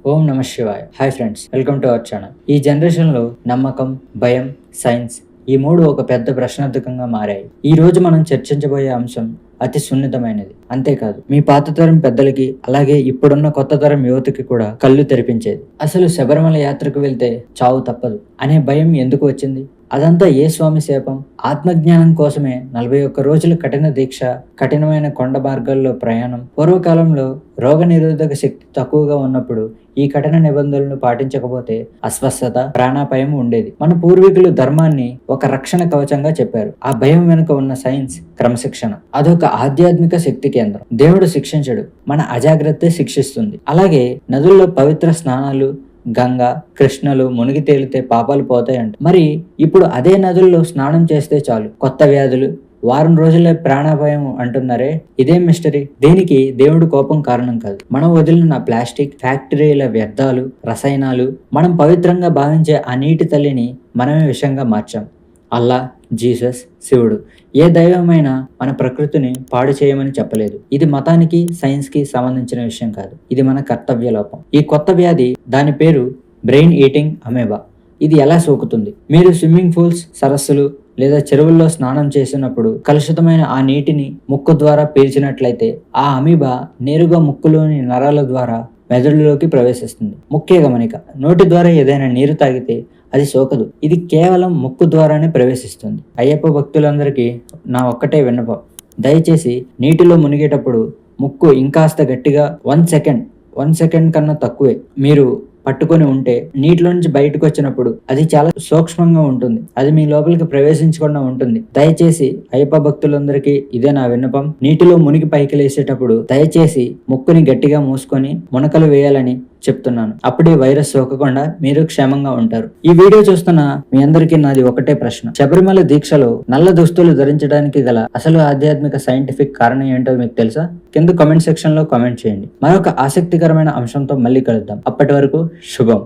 ఓం నమ శివాయ. Hi friends, welcome to our channel. ఈ జనరేషన్లో నమ్మకం, భయం, సైన్స్ ఈ మూడు ఒక పెద్ద ప్రశ్నార్థకంగా మారాయి. ఈ రోజు మనం చర్చించబోయే అంశం అతి సున్నితమైనది. అంతేకాదు, మీ పాత తరం పెద్దలకి అలాగే ఇప్పుడున్న కొత్త తరం యువతకి కూడా కళ్ళు తెరిపించేది. అసలు శబరిమల యాత్రకు వెళ్తే చావు తప్పదు అనే భయం ఎందుకు వచ్చింది? అదంతా ఏ స్వామి శాపం? ఆత్మజ్ఞానం కోసమే 41 రోజుల కఠిన దీక్ష, కఠినమైన కొండ మార్గాల్లో ప్రయాణం. పూర్వకాలంలో రోగనిరోధక శక్తి తక్కువగా ఉన్నప్పుడు ఈ కఠిన నిబంధనలను పాటించకపోతే అస్వస్థత, ప్రాణాపాయం ఉండేది. మన పూర్వీకులు ధర్మాన్ని ఒక రక్షణ కవచంగా చెప్పారు. ఆ భయం వెనుక ఉన్న సైన్స్ క్రమశిక్షణ. అదొక ఆధ్యాత్మిక శక్తి కేంద్రం. దేవుడు శిక్షించడు, మన అజాగ్రత్తే శిక్షిస్తుంది. అలాగే నదుల్లో పవిత్ర స్నానాలు, గంగా, కృష్ణలు మునిగి తేలితే పాపాలు పోతాయంట. మరి ఇప్పుడు అదే నదుల్లో స్నానం చేస్తే చాలు కొత్త వ్యాధులు, వారం రోజులే ప్రాణాపాయం అంటున్నారే, ఇదేం మిస్టరీ? దీనికి దేవుడు కోపం కారణం కాదు. మనం వదిలిన ప్లాస్టిక్, ఫ్యాక్టరీల వ్యర్థాలు, రసాయనాలు, మనం పవిత్రంగా భావించే ఆ నీటి తల్లిని మనమే విషంగా మార్చాం. అల్లా, జీసస్, శివుడు ఏ దైవమైనా మన ప్రకృతిని పాడు చేయమని చెప్పలేదు. ఇది మతానికి, సైన్స్కి సంబంధించిన విషయం కాదు. ఇది మన కర్తవ్య లోపం. ఈ కొత్త వ్యాధి, దాని పేరు బ్రెయిన్ ఈటింగ్ అమేబా. ఇది ఎలా సోకుతుంది? మీరు స్విమ్మింగ్ పూల్స్, సరస్సులు లేదా చెరువుల్లో స్నానం చేసినప్పుడు కలుషితమైన ఆ నీటిని ముక్కు ద్వారా పీల్చినట్లయితే ఆ అమీబా నేరుగా ముక్కులోని నరాల ద్వారా మెదడులోకి ప్రవేశిస్తుంది. ముఖ్య గమనిక: నోటి ద్వారా ఏదైనా నీరు తాగితే అది సోకదు. ఇది కేవలం ముక్కు ద్వారానే ప్రవేశిస్తుంది. అయ్యప్ప భక్తులందరికీ నా ఒక్కటే విన్నపం: దయచేసి నీటిలో మునిగేటప్పుడు ముక్కు ఇంకాస్త గట్టిగా 1 సెకండ్ కన్నా తక్కువే మీరు పట్టుకొని ఉంటే నీటిలో నుంచి బయటకు వచ్చినప్పుడు అది చాలా సూక్ష్మంగా ఉంటుంది. అది మీ లోపలికి ప్రవేశించకుండా ఉంటుంది. దయచేసి అయ్యప్ప భక్తులందరికీ ఇదే నా విన్నపం. నీటిలో మునిగి పైకి లేసేటప్పుడు దయచేసి ముక్కుని గట్టిగా మూసుకొని మునకలు వేయాలని చెప్తున్నాను. అప్పుడే వైరస్ సోకకుండా మీరు క్షేమంగా ఉంటారు. ఈ వీడియో చూస్తున్న మీ అందరికీ నాది ఒకటే ప్రశ్న: శబరిమల దీక్షలో నల్ల దుస్తులు ధరించడానికి గల అసలు ఆధ్యాత్మిక సైంటిఫిక్ కారణం ఏంటో మీకు తెలుసా? కింద కామెంట్ సెక్షన్ లో కామెంట్ చేయండి. మరొక ఆసక్తికరమైన అంశంతో మళ్ళీ కలుద్దాం. అప్పటి వరకు శుభం.